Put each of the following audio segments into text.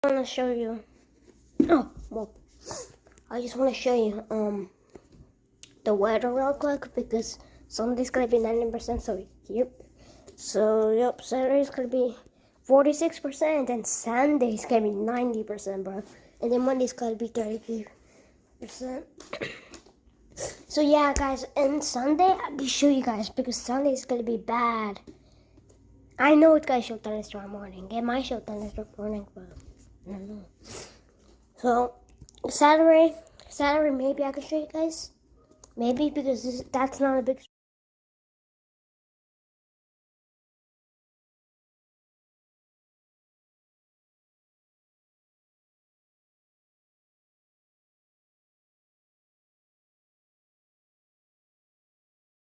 want to show you. Oh, well, I just want to show you the weather real quick because Sunday's gonna be 90%. So yep. So yep, Saturday's gonna be 46%, and Sunday's gonna be 90%, bro. And then Monday's gonna be 33%. So yeah, guys, and Sunday I'll show you guys because Sunday's gonna be bad. I know it's gonna show thunderstorm warning. It might show thunderstorm warning, but I don't know. So Saturday maybe I can show you guys. Maybe because that's not a big.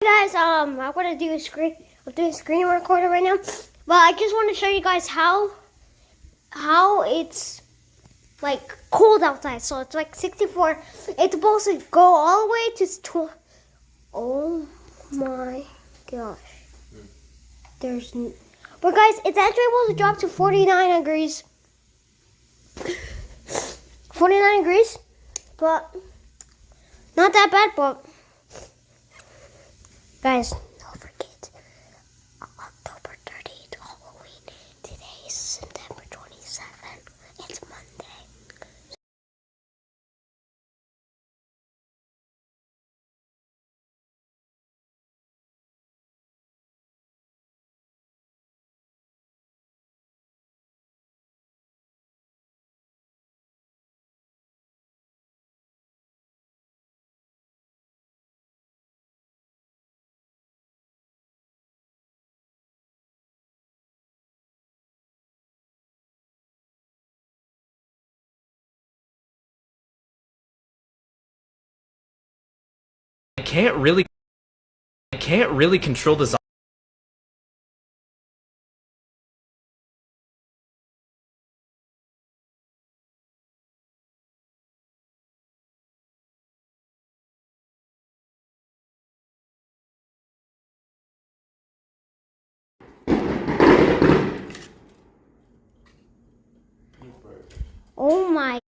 Guys, I'm gonna do a screen. I'm doing a screen recorder right now, but I just want to show you guys how it's like cold outside. So it's like 64. It's supposed to go all the way to Oh my gosh. But guys, it's actually supposed to drop to 49 degrees. 49 degrees, but not that bad. But guys. I can't really control the Oh my.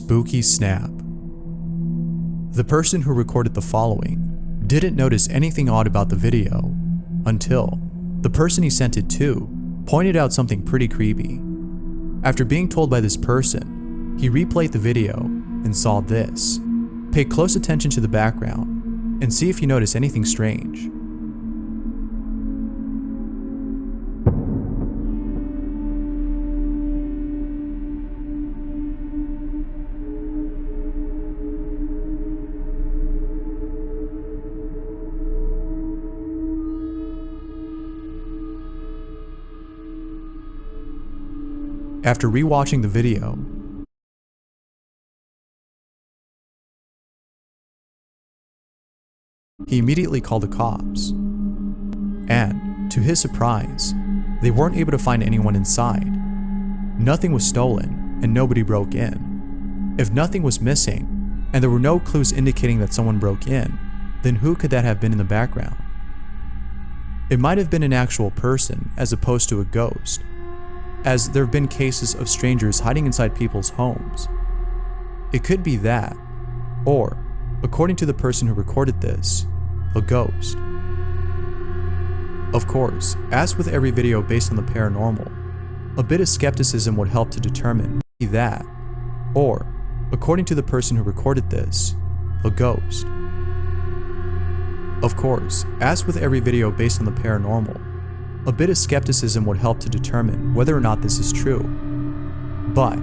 spooky snap. The person who recorded the following didn't notice anything odd about the video until the person he sent it to pointed out something pretty creepy. After being told by this person, he replayed the video and saw this. Pay close attention to the background and see if you notice anything strange. After rewatching the video, he immediately called the cops. And, to his surprise, they weren't able to find anyone inside. Nothing was stolen and nobody broke in. If nothing was missing, and there were no clues indicating that someone broke in, then who could that have been in the background? It might have been an actual person as opposed to a ghost, as there have been cases of strangers hiding inside people's homes. It could be that, or, according to the person who recorded this, a ghost. Of course, as with every video based on the paranormal, a bit of skepticism would help to determine that, or, according to the person who recorded this, a ghost. Of course, as with every video based on the paranormal, a bit of skepticism would help to determine whether or not this is true. But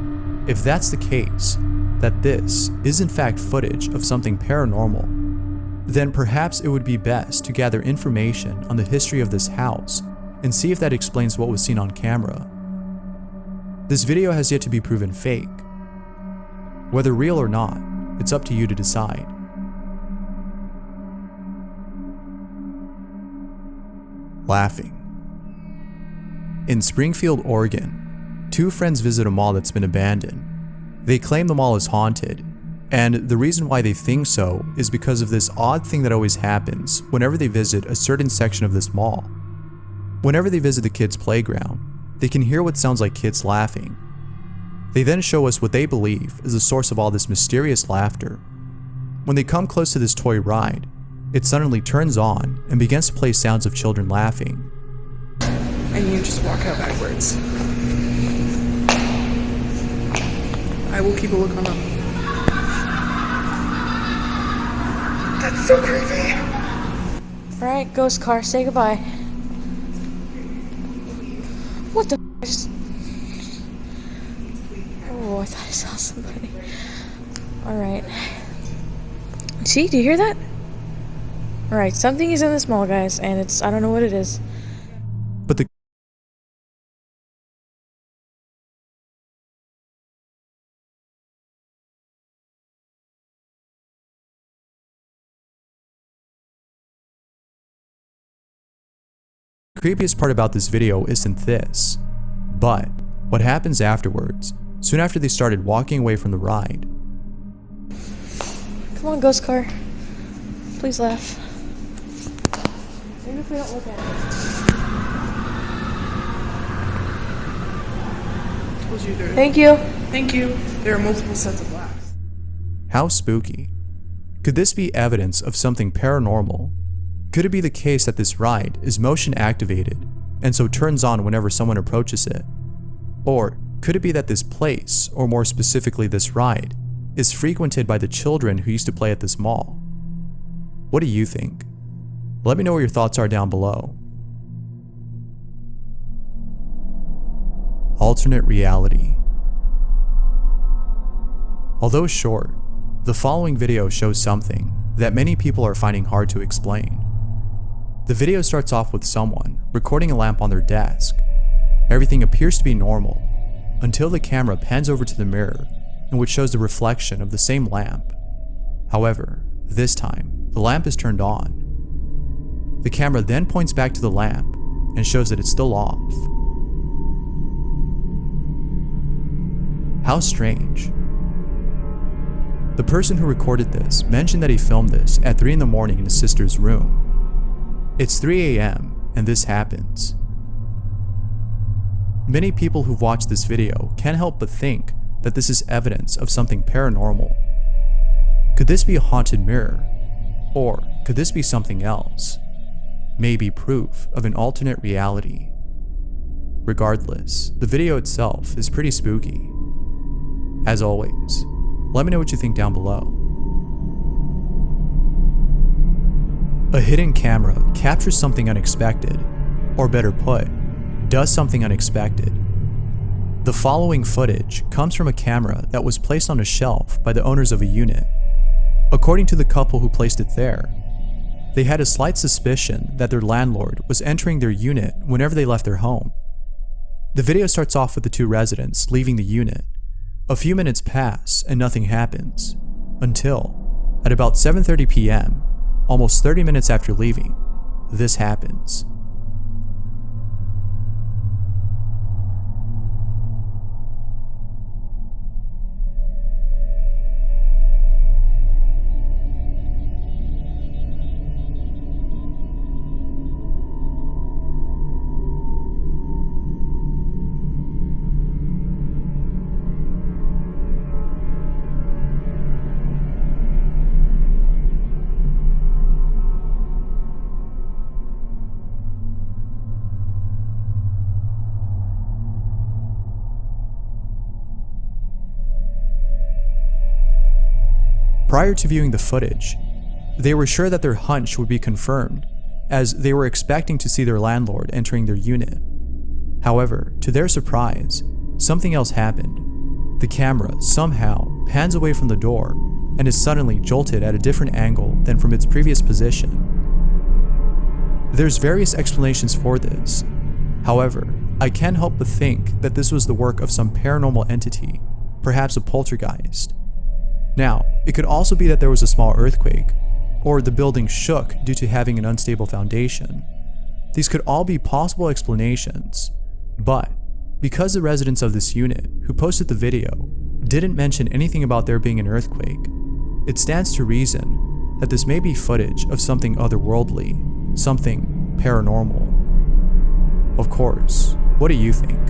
if that's the case, that this is in fact footage of something paranormal, then perhaps it would be best to gather information on the history of this house and see if that explains what was seen on camera. This video has yet to be proven fake. Whether real or not, it's up to you to decide. Laughing. In Springfield, Oregon, two friends visit a mall that's been abandoned. They claim the mall is haunted, and the reason why they think so is because of this odd thing that always happens whenever they visit a certain section of this mall. Whenever they visit the kids' playground, they can hear what sounds like kids laughing. They then show us what they believe is the source of all this mysterious laughter. When they come close to this toy ride, it suddenly turns on and begins to play sounds of children laughing. And you just walk out backwards. I will keep a look on them. That's so creepy. Alright, ghost car, say goodbye. What the f***? Oh, I thought I saw somebody. Alright. See, do you hear that? Alright, something is in this mall, guys, and I don't know what it is. But the creepiest part about this video isn't this, but what happens afterwards, soon after they started walking away from the ride. Come on, ghost car. Please laugh. Maybe if we don't look at it. Told you there. Thank you. Thank you. There are multiple sets of laughs. How spooky. Could this be evidence of something paranormal? Could it be the case that this ride is motion activated and so turns on whenever someone approaches it? Or could it be that this place, or more specifically this ride, is frequented by the children who used to play at this mall? What do you think? Let me know what your thoughts are down below. Alternate reality. Although short, the following video shows something that many people are finding hard to explain. The video starts off with someone recording a lamp on their desk. Everything appears to be normal until the camera pans over to the mirror, in which shows the reflection of the same lamp. However, this time, the lamp is turned on. The camera then points back to the lamp and shows that it's still off. How strange. The person who recorded this mentioned that he filmed this at 3 in the morning in his sister's room. It's 3 a.m. and this happens. Many people who've watched this video can't help but think that this is evidence of something paranormal. Could this be a haunted mirror? Or could this be something else? Maybe proof of an alternate reality. Regardless, the video itself is pretty spooky. As always, let me know what you think down below. A hidden camera captures something unexpected, or better put, does something unexpected. The following footage comes from a camera that was placed on a shelf by the owners of a unit. According to the couple who placed it there, they had a slight suspicion that their landlord was entering their unit whenever they left their home. The video starts off with the two residents leaving the unit. A few minutes pass and nothing happens, until, at about 7:30 p.m., almost 30 minutes after leaving, this happens. Prior to viewing the footage, they were sure that their hunch would be confirmed, as they were expecting to see their landlord entering their unit. However, to their surprise, something else happened. The camera somehow pans away from the door and is suddenly jolted at a different angle than from its previous position. There's various explanations for this. However, I can't help but think that this was the work of some paranormal entity, perhaps a poltergeist. Now, it could also be that there was a small earthquake, or the building shook due to having an unstable foundation. These could all be possible explanations, but because the residents of this unit who posted the video didn't mention anything about there being an earthquake, it stands to reason that this may be footage of something otherworldly, something paranormal. Of course, what do you think?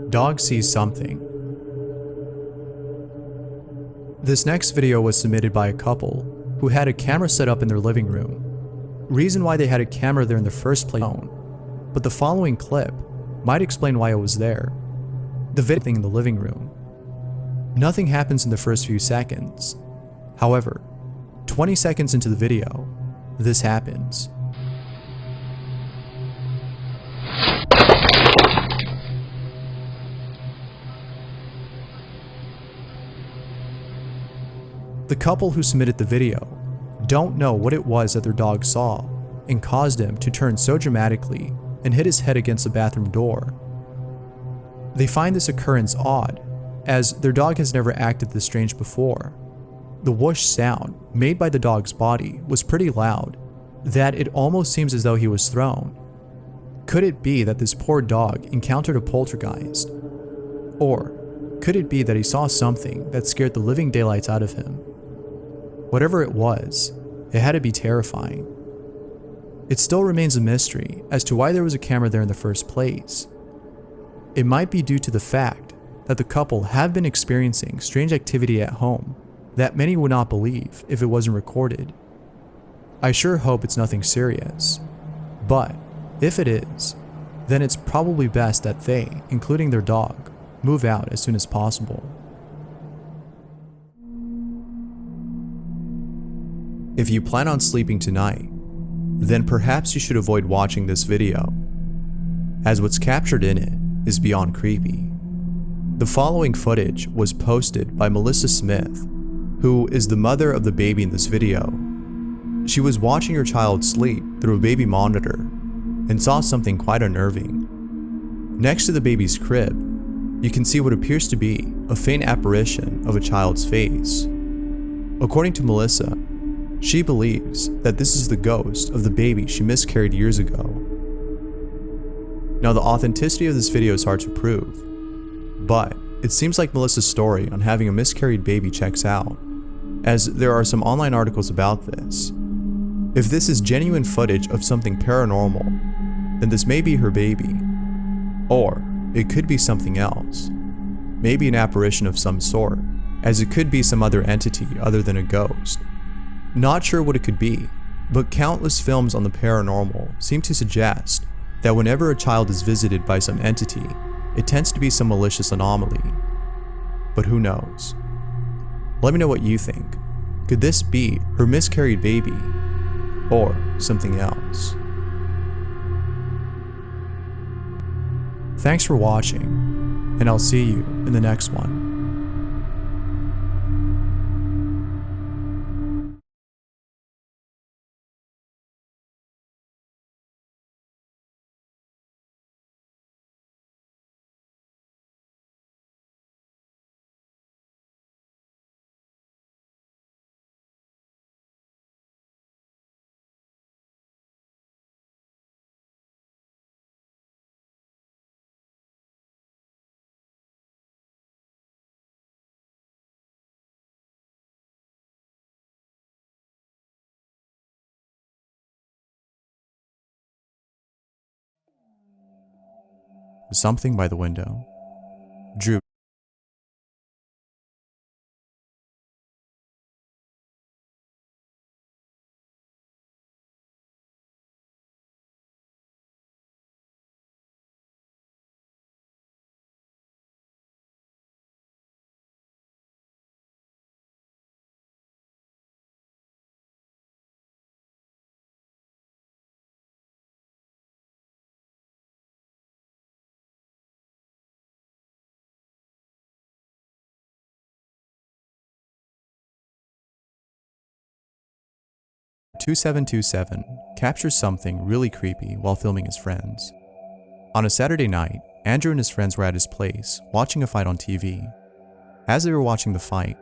Dog sees something. This next video was submitted by a couple who had a camera set up in their living room. Reason why they had a camera there in the first place, but the following clip might explain why it was there. The video in the living room. Nothing happens in the first few seconds. However, 20 seconds into the video, this happens. The couple who submitted the video don't know what it was that their dog saw and caused him to turn so dramatically and hit his head against the bathroom door. They find this occurrence odd, as their dog has never acted this strange before. The whoosh sound made by the dog's body was pretty loud, that it almost seems as though he was thrown. Could it be that this poor dog encountered a poltergeist? Or could it be that he saw something that scared the living daylights out of him? Whatever it was, it had to be terrifying. It still remains a mystery as to why there was a camera there in the first place. It might be due to the fact that the couple have been experiencing strange activity at home that many would not believe if it wasn't recorded. I sure hope it's nothing serious, but if it is, then it's probably best that they, including their dog, move out as soon as possible. If you plan on sleeping tonight, then perhaps you should avoid watching this video, as what's captured in it is beyond creepy. The following footage was posted by Melissa Smith, who is the mother of the baby in this video. She was watching her child sleep through a baby monitor and saw something quite unnerving. Next to the baby's crib, you can see what appears to be a faint apparition of a child's face. According to Melissa, she believes that this is the ghost of the baby she miscarried years ago. Now, the authenticity of this video is hard to prove, but it seems like Melissa's story on having a miscarried baby checks out, as there are some online articles about this. If this is genuine footage of something paranormal, then this may be her baby. Or it could be something else. Maybe an apparition of some sort, as it could be some other entity other than a ghost. Not sure what it could be, but countless films on the paranormal seem to suggest that whenever a child is visited by some entity, it tends to be some malicious anomaly. But who knows? Let me know what you think. Could this be her miscarried baby, or something else? Thanks for watching, and I'll see you in the next one. Something by the window. Drew. (2727) captures something really creepy while filming his friends. On a Saturday night, Andrew and his friends were at his place, watching a fight on TV. As they were watching the fight,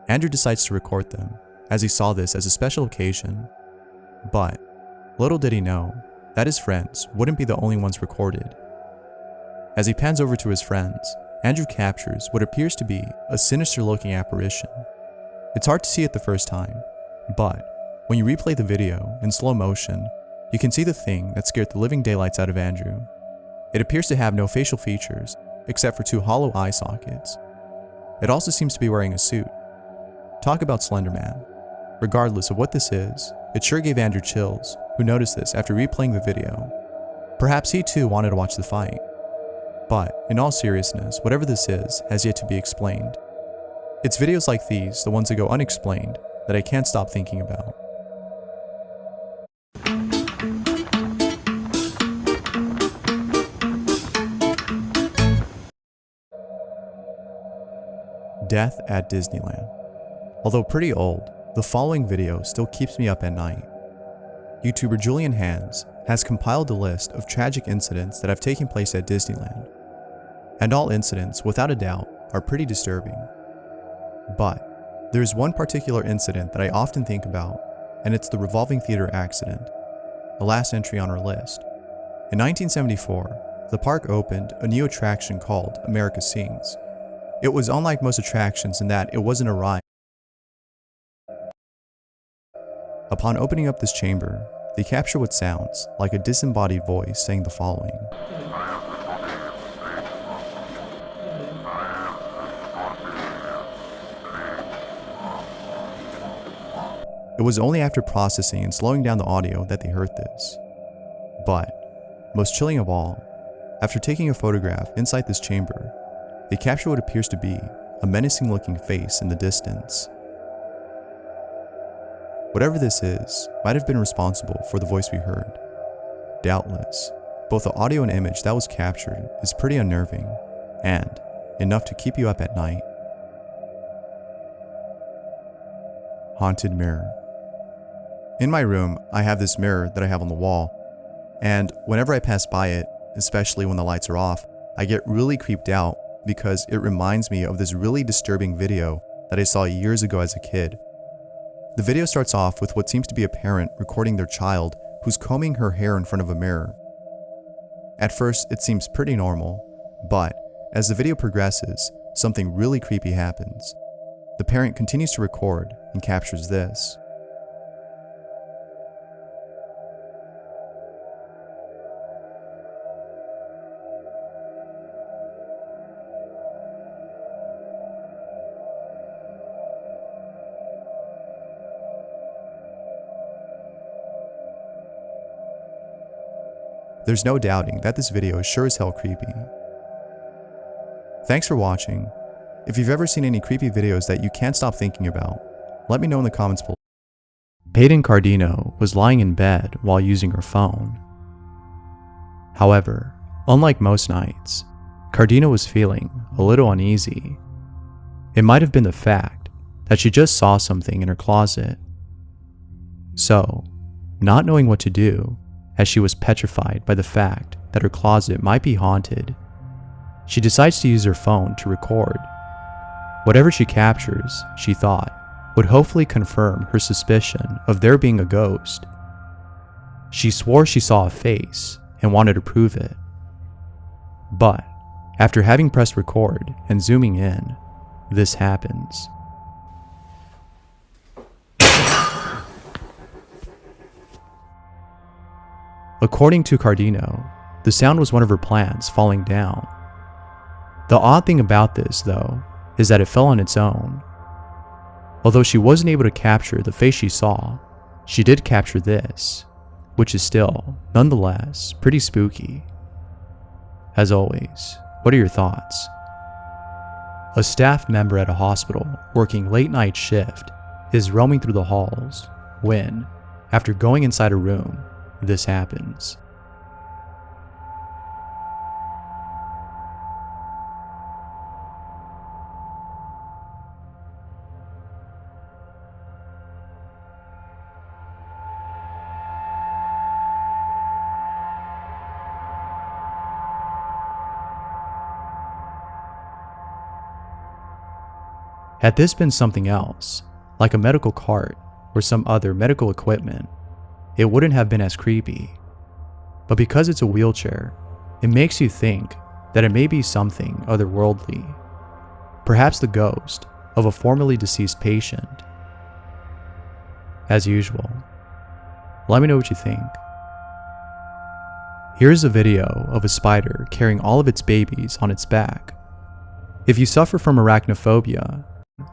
Andrew decides to record them, as he saw this as a special occasion. But, little did he know, that his friends wouldn't be the only ones recorded. As he pans over to his friends, Andrew captures what appears to be a sinister-looking apparition. It's hard to see it the first time, but when you replay the video in slow motion, you can see the thing that scared the living daylights out of Andrew. It appears to have no facial features, except for 2 hollow eye sockets. It also seems to be wearing a suit. Talk about Slender Man. Regardless of what this is, it sure gave Andrew chills, who noticed this after replaying the video. Perhaps he too wanted to watch the fight. But, in all seriousness, whatever this is has yet to be explained. It's videos like these, the ones that go unexplained, that I can't stop thinking about. Death at Disneyland. Although pretty old, the following video still keeps me up at night. YouTuber Julian Hands has compiled a list of tragic incidents that have taken place at Disneyland. And all incidents, without a doubt, are pretty disturbing. But there's one particular incident that I often think about, and it's the revolving theater accident, the last entry on our list. In 1974, the park opened a new attraction called America Sings. It was unlike most attractions in that it wasn't a ride. Upon opening up this chamber, they capture what sounds like a disembodied voice saying the following. It was only after processing and slowing down the audio that they heard this. But, most chilling of all, after taking a photograph inside this chamber, they capture what appears to be a menacing looking face in the distance. Whatever this is might have been responsible for the voice we heard. Doubtless, both the audio and image that was captured is pretty unnerving, and enough to keep you up at night. Haunted mirror. In my room, I have this mirror that I have on the wall, and whenever I pass by it, especially when the lights are off, I get really creeped out because it reminds me of this really disturbing video that I saw years ago as a kid. The video starts off with what seems to be a parent recording their child who's combing her hair in front of a mirror. At first, it seems pretty normal, but as the video progresses, something really creepy happens. The parent continues to record and captures this. there's no doubting that this video is sure as hell creepy. Thanks for watching. If you've ever seen any creepy videos that you can't stop thinking about, let me know in the comments below. Peyton Cardino was lying in bed while using her phone. However, unlike most nights, Cardino was feeling a little uneasy. It might have been the fact that she just saw something in her closet. So, not knowing what to do, as she was petrified by the fact that her closet might be haunted, she decides to use her phone to record. Whatever she captures, she thought, would hopefully confirm her suspicion of there being a ghost. She swore she saw a face and wanted to prove it. But, after having pressed record and zooming in, this happens. According to Cardino, the sound was one of her plants falling down. The odd thing about this, though, is that it fell on its own. Although she wasn't able to capture the face she saw, she did capture this, which is still, nonetheless, pretty spooky. As always, what are your thoughts? A staff member at a hospital working late night shift is roaming through the halls when, after going inside a room, this happens. Had this been something else, like a medical cart or some other medical equipment, it wouldn't have been as creepy. But because it's a wheelchair, it makes you think that it may be something otherworldly. Perhaps the ghost of a formerly deceased patient. As usual, let me know what you think. Here's a video of a spider carrying all of its babies on its back. If you suffer from arachnophobia,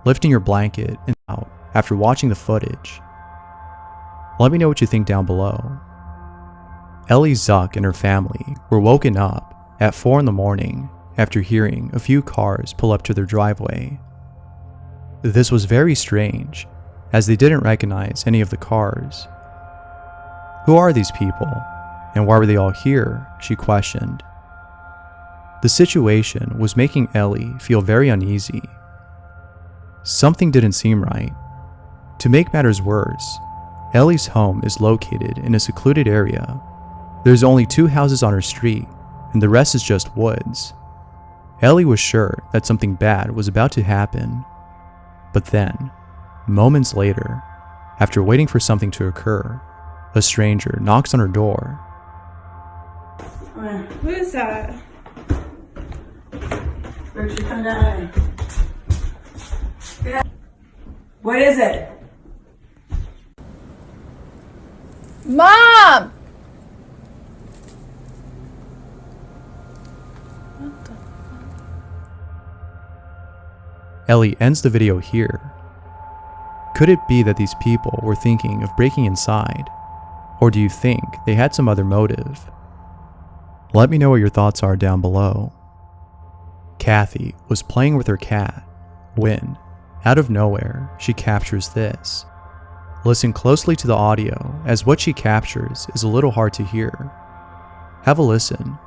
lifting your blanket and out after watching the footage, let me know what you think down below. Ellie Zuck and her family were woken up at 4 in the morning after hearing a few cars pull up to their driveway. This was very strange, as they didn't recognize any of the cars. Who are these people, and why were they all here? She questioned. The situation was making Ellie feel very uneasy. Something didn't seem right. To make matters worse, Ellie's home is located in a secluded area. There's only 2 houses on her street, and the rest is just woods. Ellie was sure that something bad was about to happen. But then, moments later, after waiting for something to occur, a stranger knocks on her door. Who is that? Where'd you come down? What is it? Mom! Ellie ends the video here. Could it be that these people were thinking of breaking inside? Or do you think they had some other motive? Let me know what your thoughts are down below. Kathy was playing with her cat when, out of nowhere, she captures this. Listen closely to the audio, as what she captures is a little hard to hear. Have a listen.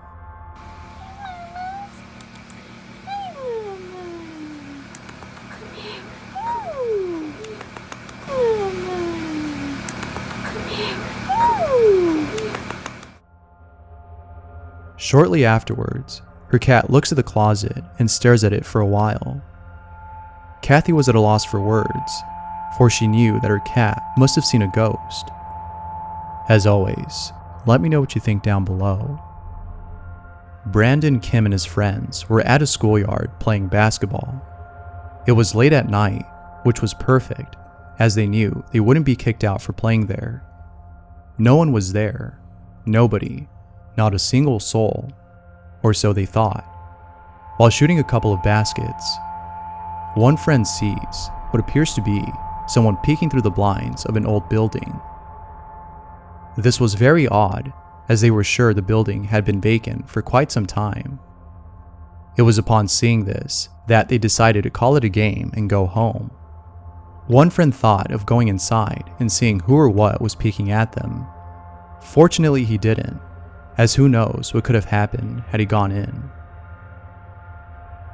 Shortly afterwards, her cat looks at the closet and stares at it for a while. Kathy was at a loss for words, for she knew that her cat must have seen a ghost. As always, let me know what you think down below. Brandon Kim and his friends were at a schoolyard playing basketball. It was late at night, which was perfect, as they knew they wouldn't be kicked out for playing there. No one was there. Nobody. Not a single soul. Or so they thought. While shooting a couple of baskets, one friend sees what appears to be someone peeking through the blinds of an old building. This was very odd, as they were sure the building had been vacant for quite some time. It was upon seeing this that they decided to call it a game and go home. One friend thought of going inside and seeing who or what was peeking at them. Fortunately, he didn't, as who knows what could have happened had he gone in.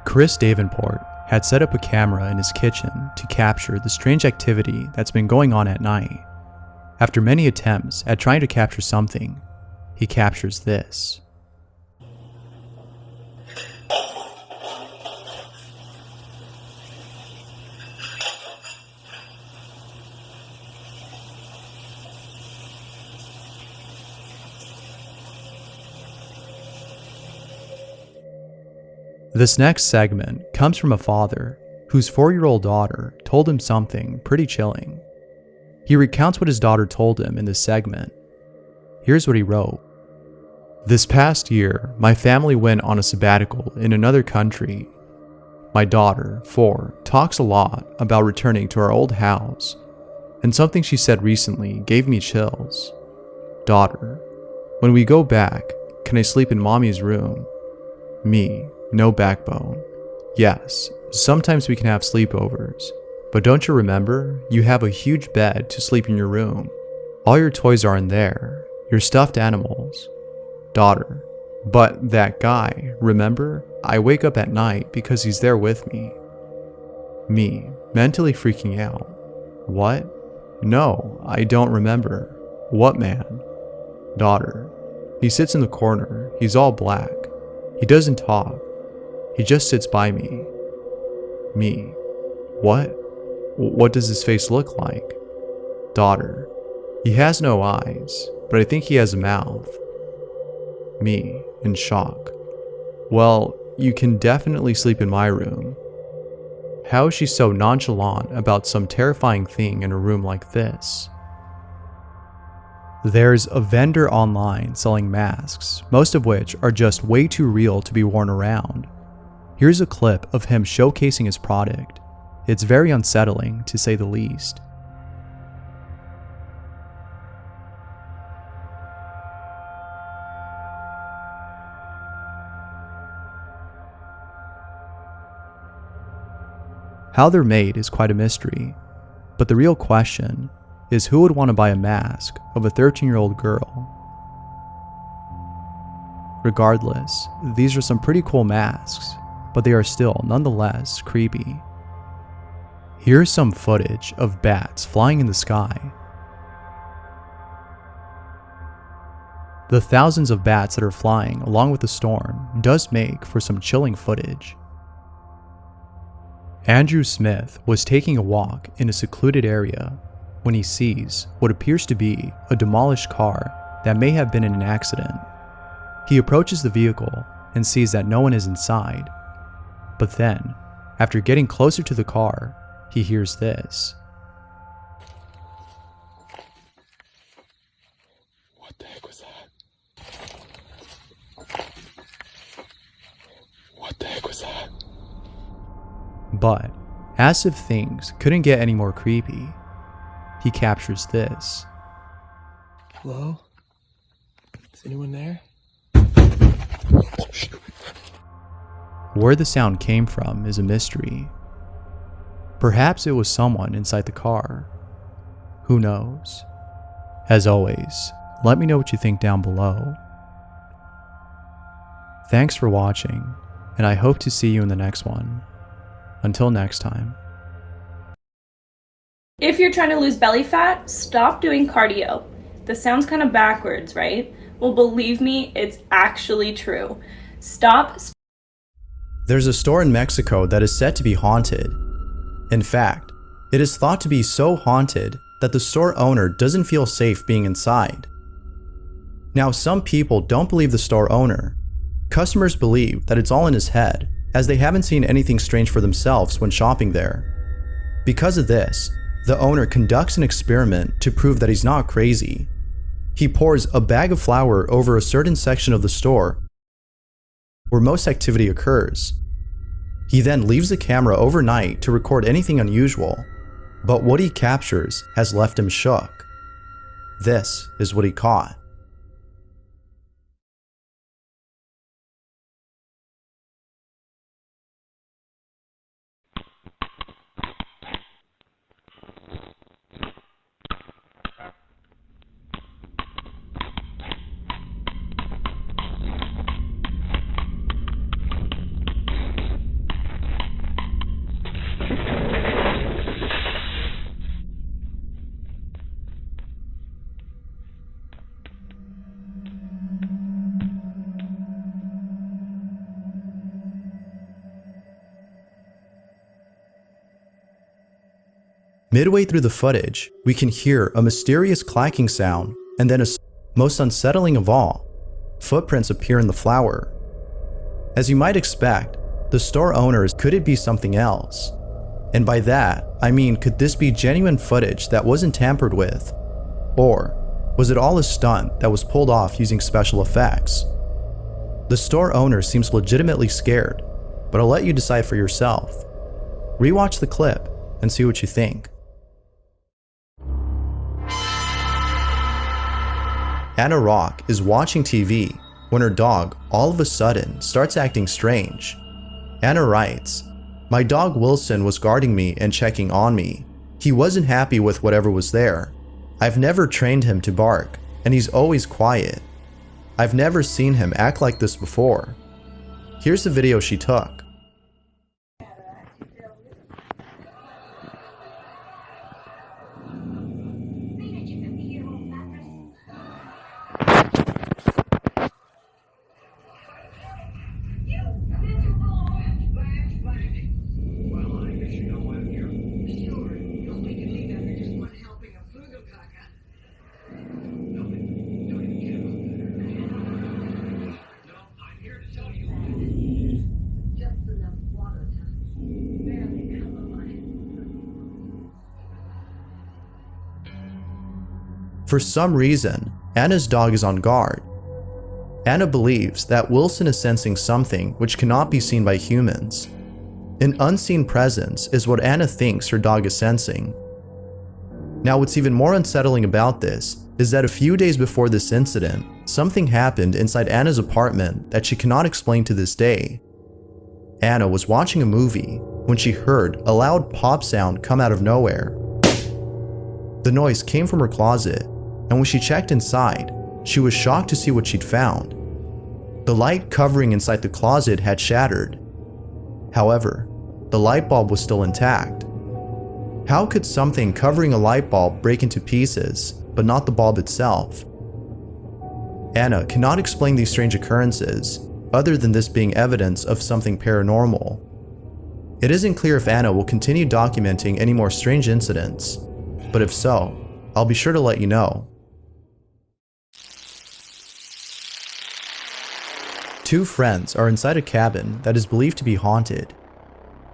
Chris Davenport had set up a camera in his kitchen to capture the strange activity that's been going on at night. After many attempts at trying to capture something, he captures this. This next segment comes from a father whose 4-year-old daughter told him something pretty chilling. He recounts what his daughter told him in this segment. Here's what he wrote. This past year, my family went on a sabbatical in another country. My daughter, 4, talks a lot about returning to our old house, and something she said recently gave me chills. Daughter, when we go back, can I sleep in mommy's room? Me, no backbone. Yes, sometimes we can have sleepovers, but don't you remember, you have a huge bed to sleep in your room. All your toys are in there, your stuffed animals. Daughter, but that guy, remember? I wake up at night because he's there with me. Me, mentally freaking out. What? No, I don't remember. What man? Daughter, he sits in the corner, he's all black. He doesn't talk. He just sits by me. Me. What? What does his face look like? Daughter. He has no eyes, but I think he has a mouth. Me, in shock. Well, you can definitely sleep in my room. How is she so nonchalant about some terrifying thing in a room like this? There's a vendor online selling masks, most of which are just way too real to be worn around. Here's a clip of him showcasing his product. It's very unsettling, to say the least. How they're made is quite a mystery, but the real question is who would want to buy a mask of a 13-year-old girl? Regardless, these are some pretty cool masks, but they are still nonetheless creepy. Here's some footage of bats flying in the sky. The thousands of bats that are flying along with the storm does make for some chilling footage. Andrew Smith was taking a walk in a secluded area when he sees what appears to be a demolished car that may have been in an accident. He approaches the vehicle and sees that no one is inside. But then, after getting closer to the car, he hears this. What the heck was that? What the heck was that? But, as if things couldn't get any more creepy, he captures this. Hello? Is anyone there? Where the sound came from is a mystery. Perhaps it was someone inside the car. Who knows? As always, let me know what you think down below. Thanks for watching, and I hope to see you in the next one. Until next time. If you're trying to lose belly fat, stop doing cardio. This sounds kind of backwards, right? Well, believe me, it's actually true. Stop. There's a store in Mexico that is said to be haunted. In fact, it is thought to be so haunted that the store owner doesn't feel safe being inside. Now, some people don't believe the store owner. Customers believe that it's all in his head, as they haven't seen anything strange for themselves when shopping there. Because of this, the owner conducts an experiment to prove that he's not crazy. He pours a bag of flour over a certain section of the store where most activity occurs. He then leaves the camera overnight to record anything unusual, but what he captures has left him shook. This is what he caught. Midway through the footage, we can hear a mysterious clacking sound, and then most unsettling of all, footprints appear in the flour. As you might expect, the store owners, could it be something else? And by that, I mean, could this be genuine footage that wasn't tampered with? Or was it all a stunt that was pulled off using special effects? The store owner seems legitimately scared, but I'll let you decide for yourself. Rewatch the clip and see what you think. Anna Rock is watching TV when her dog all of a sudden starts acting strange. Anna writes, "My dog Wilson was guarding me and checking on me. He wasn't happy with whatever was there. I've never trained him to bark, and he's always quiet. I've never seen him act like this before." Here's the video she took. For some reason, Anna's dog is on guard. Anna believes that Wilson is sensing something which cannot be seen by humans. An unseen presence is what Anna thinks her dog is sensing. Now, what's even more unsettling about this is that a few days before this incident, something happened inside Anna's apartment that she cannot explain to this day. Anna was watching a movie when she heard a loud pop sound come out of nowhere. The noise came from her closet, and when she checked inside, she was shocked to see what she'd found. The light covering inside the closet had shattered. However, the light bulb was still intact. How could something covering a light bulb break into pieces, but not the bulb itself? Anna cannot explain these strange occurrences, other than this being evidence of something paranormal. It isn't clear if Anna will continue documenting any more strange incidents, but if so, I'll be sure to let you know. Two friends are inside a cabin that is believed to be haunted.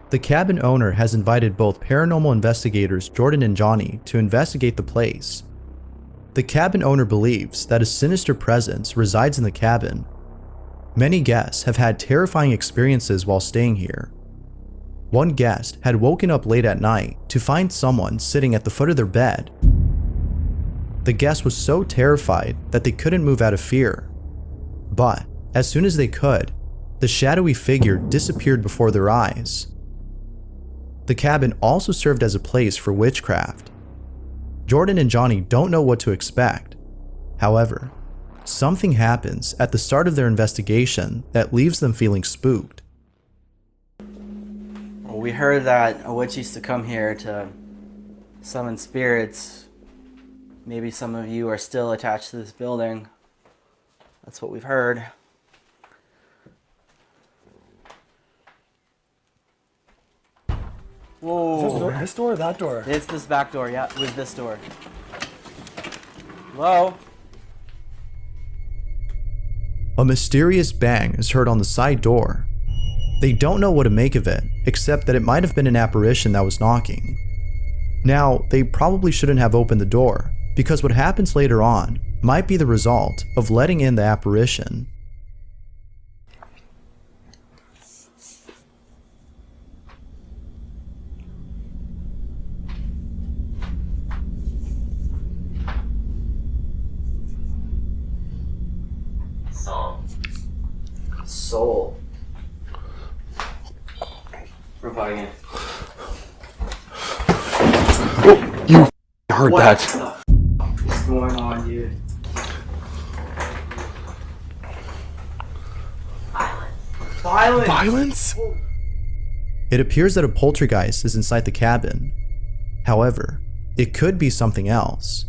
The cabin owner has invited both paranormal investigators Jordan and Johnny to investigate the place. The cabin owner believes that a sinister presence resides in the cabin. Many guests have had terrifying experiences while staying here. One guest had woken up late at night to find someone sitting at the foot of their bed. The guest was so terrified that they couldn't move out of fear. But as soon as they could, the shadowy figure disappeared before their eyes. The cabin also served as a place for witchcraft. Jordan and Johnny don't know what to expect. However, something happens at the start of their investigation that leaves them feeling spooked. Well, we heard that a witch used to come here to summon spirits. Maybe some of you are still attached to this building. That's what we've heard. Whoa. This door or that door? It's this back door, yeah, it was this door. Hello? A mysterious bang is heard on the side door. They don't know what to make of it, except that it might have been an apparition that was knocking. Now, they probably shouldn't have opened the door, because what happens later on might be the result of letting in the apparition. Soul. We're putting it. You heard What that. What's going on, dude? Violence! Violence? It appears that a poltergeist is inside the cabin. However, it could be something else.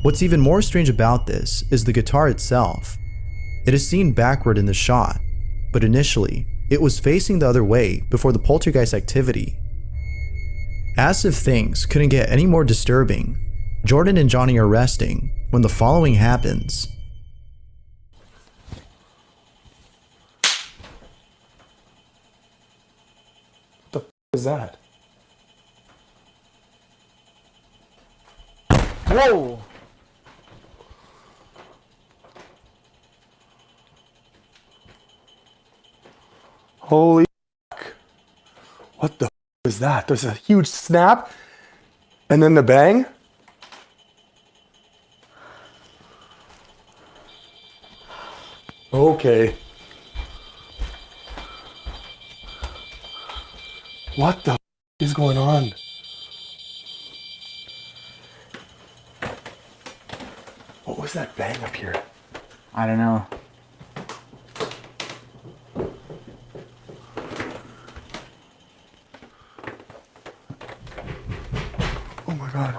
What's even more strange about this is the guitar itself. It is seen backward in the shot, but initially, it was facing the other way before the poltergeist activity. As if things couldn't get any more disturbing, Jordan and Johnny are resting when the following happens. What the is that? Whoa! Holy what the is that? There's a huge snap and then the bang. Okay. What the is going on? What was that bang up here? I don't know. Oh my god.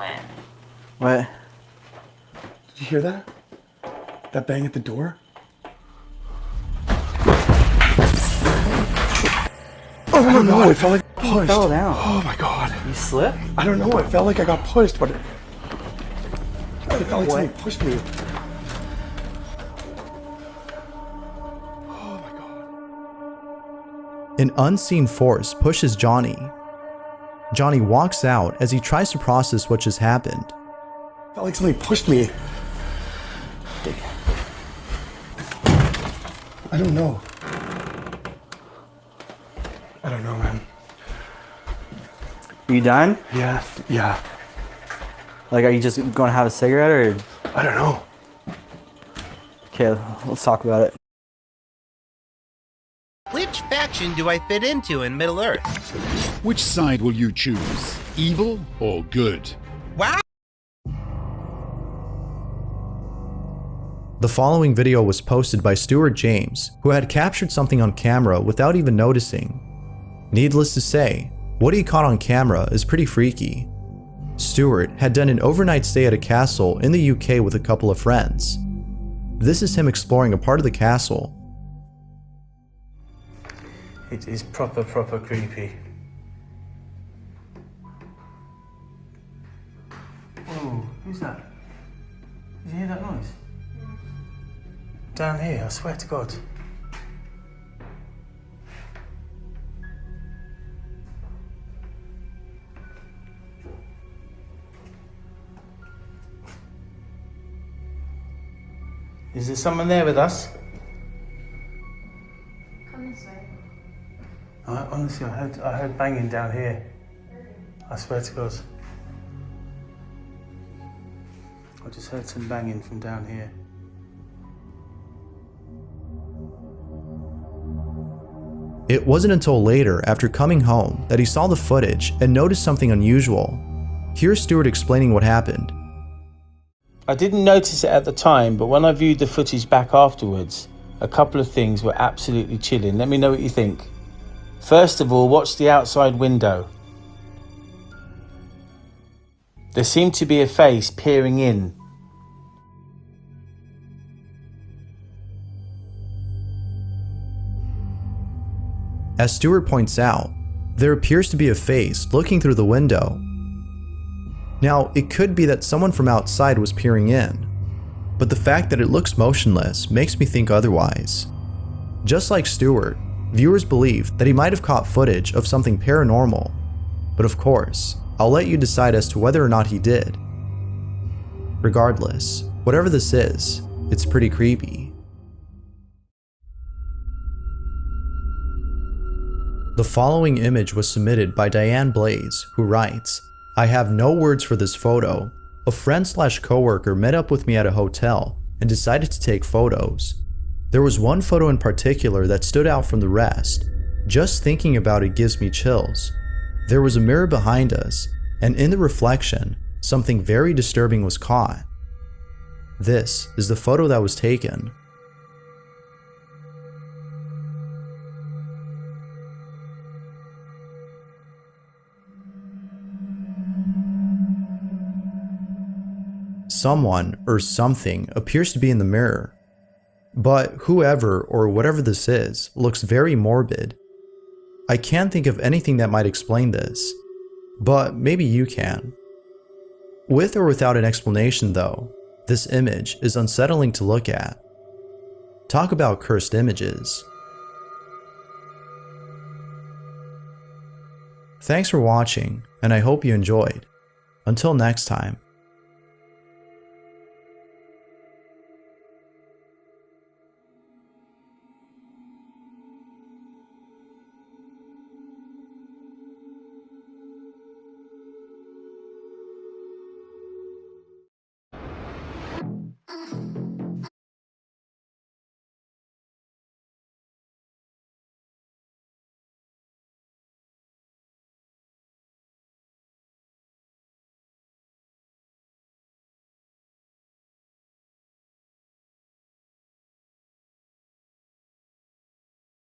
What? Did you hear that? That bang at the door? Oh my god, it felt like I got pushed. Fell down. Oh my god. You slipped? I don't know, it felt like I got pushed, but it felt like something pushed me. Oh my god. An unseen force pushes Johnny. Johnny walks out as he tries to process what just happened. Felt like something pushed me. I don't know. I don't know, man. Are you done? Yeah, yeah. Like, are you just going to have a cigarette or? I don't know. Okay, let's talk about it. Which faction do I fit into in Middle-earth? Which side will you choose? Evil or good? Wow! The following video was posted by Stuart James, who had captured something on camera without even noticing. Needless to say, what he caught on camera is pretty freaky. Stuart had done an overnight stay at a castle in the UK with a couple of friends. This is him exploring a part of the castle. It is proper creepy. Whoa, who's that? Did you hear that noise? Down here, I swear to God. Is there someone there with us? Come this way. Honestly, I heard banging down here. I swear to God. I just heard some banging from down here. It wasn't until later, after coming home, that he saw the footage and noticed something unusual. Here's Stuart explaining what happened. I didn't notice it at the time, but when I viewed the footage back afterwards, a couple of things were absolutely chilling. Let me know what you think. First of all, watch the outside window. There seemed to be a face peering in. As Stuart points out, there appears to be a face looking through the window. Now, it could be that someone from outside was peering in, but the fact that it looks motionless makes me think otherwise. Just like Stuart, viewers believe that he might have caught footage of something paranormal, but of course, I'll let you decide as to whether or not he did. Regardless, whatever this is, it's pretty creepy. The following image was submitted by Diane Blaze, who writes, "I have no words for this photo. A friend/coworker met up with me at a hotel and decided to take photos. There was one photo in particular that stood out from the rest. Just thinking about it gives me chills. There was a mirror behind us, and in the reflection, something very disturbing was caught. This is the photo that was taken." Someone or something appears to be in the mirror. But whoever or whatever this is looks very morbid. I can't think of anything that might explain this. but maybe you can. With or without an explanation though, this image is unsettling to look at. Talk about cursed images. Thanks for watching, and I hope you enjoyed. Until next time.